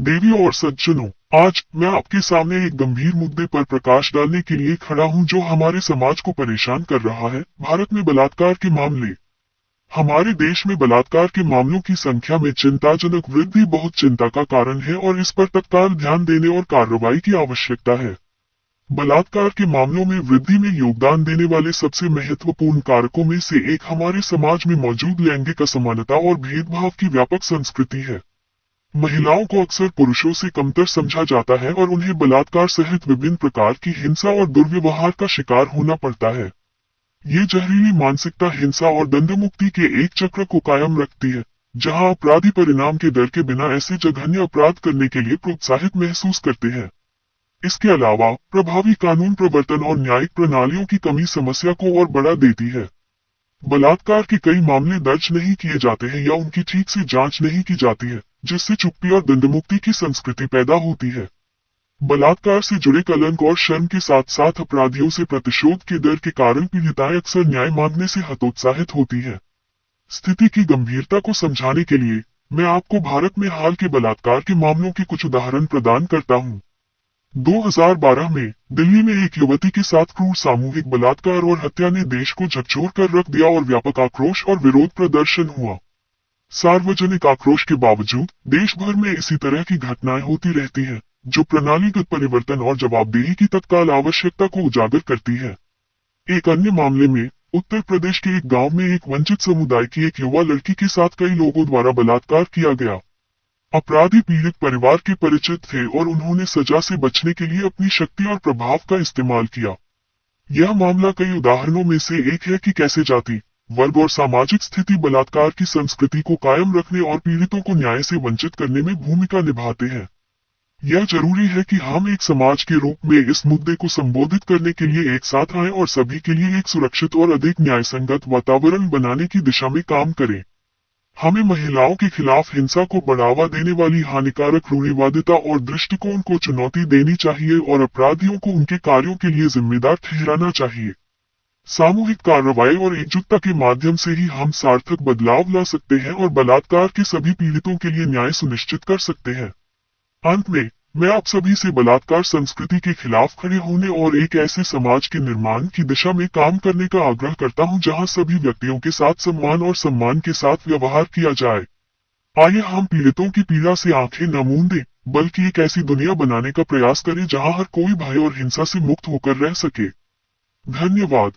देवियों और सज्जनों, आज मैं आपके सामने एक गंभीर मुद्दे पर प्रकाश डालने के लिए खड़ा हूं जो हमारे समाज को परेशान कर रहा है। भारत में बलात्कार के मामले। हमारे देश में बलात्कार के मामलों की संख्या में चिंताजनक वृद्धि बहुत चिंता का कारण है और इस पर तत्काल ध्यान देने और कार्रवाई की आवश्यकता है। बलात्कार के मामलों में वृद्धि में योगदान देने वाले सबसे महत्वपूर्ण कारकों में से एक हमारे समाज में मौजूद लैंगिक असमानता और भेदभाव की व्यापक संस्कृति है। महिलाओं को अक्सर पुरुषों से कमतर समझा जाता है और उन्हें बलात्कार सहित विभिन्न प्रकार की हिंसा और दुर्व्यवहार का शिकार होना पड़ता है। ये जहरीली मानसिकता हिंसा और दंडमुक्ति के एक चक्र को कायम रखती है, जहां अपराधी परिणाम के डर के बिना ऐसे जघन्य अपराध करने के लिए प्रोत्साहित महसूस करते हैं। इसके अलावा प्रभावी कानून प्रवर्तन और न्यायिक प्रणालियों की कमी समस्या को और बढ़ा देती है। बलात्कार के कई मामले दर्ज नहीं किए जाते हैं या उनकी ठीक से जांच नहीं की जाती है, जिससे चुप्पी और दंडमुक्ति की संस्कृति पैदा होती है। बलात्कार से जुड़े कलंक और शर्म के साथ साथ अपराधियों से प्रतिशोध के डर के कारण पीड़िताएं अक्सर न्याय मांगने से हतोत्साहित होती है। स्थिति की गंभीरता को समझाने के लिए मैं आपको भारत में हाल के बलात्कार के मामलों के कुछ उदाहरण प्रदान करता हूँ। 2012 में दिल्ली में एक युवती के साथ क्रूर सामूहिक बलात्कार और हत्या ने देश को झकझोर कर रख दिया और व्यापक आक्रोश और विरोध प्रदर्शन हुआ। सार्वजनिक आक्रोश के बावजूद देश भर में इसी तरह की घटनाएं होती रहती हैं, जो प्रणालीगत परिवर्तन और जवाबदेही की तत्काल आवश्यकता को उजागर करती है। एक अन्य मामले में उत्तर प्रदेश के एक गांव में एक वंचित समुदाय की एक युवा लड़की के साथ कई लोगों द्वारा बलात्कार किया गया। अपराधी पीड़ित परिवार के परिचित थे और उन्होंने सजा से बचने के लिए अपनी शक्ति और प्रभाव का इस्तेमाल किया। यह मामला कई उदाहरणों में से एक है कि कैसे जाति, वर्ग और सामाजिक स्थिति बलात्कार की संस्कृति को कायम रखने और पीड़ितों को न्याय से वंचित करने में भूमिका निभाते हैं। यह जरूरी है कि हम एक समाज के रूप में इस मुद्दे को संबोधित करने के लिए एक साथ आएं और सभी के लिए एक सुरक्षित और अधिक न्यायसंगत वातावरण बनाने की दिशा में काम करें। हमें महिलाओं के खिलाफ हिंसा को बढ़ावा देने वाली हानिकारक रूढ़िवादिता और दृष्टिकोण को चुनौती देनी चाहिए और अपराधियों को उनके कार्यों के लिए जिम्मेदार ठहराना चाहिए। सामूहिक कार्रवाई और एकजुटता के माध्यम से ही हम सार्थक बदलाव ला सकते हैं और बलात्कार के सभी पीड़ितों के लिए न्याय सुनिश्चित कर सकते हैं। अंत में मैं आप सभी से बलात्कार संस्कृति के खिलाफ खड़े होने और एक ऐसे समाज के निर्माण की दिशा में काम करने का आग्रह करता हूं जहां सभी व्यक्तियों के साथ सम्मान और सम्मान के साथ व्यवहार किया जाए। आइए हम पीड़ितों की पीड़ा से आंखें न मूंदें, बल्कि एक ऐसी दुनिया बनाने का प्रयास करें जहां हर कोई भय और हिंसा से मुक्त होकर रह सके। धन्यवाद।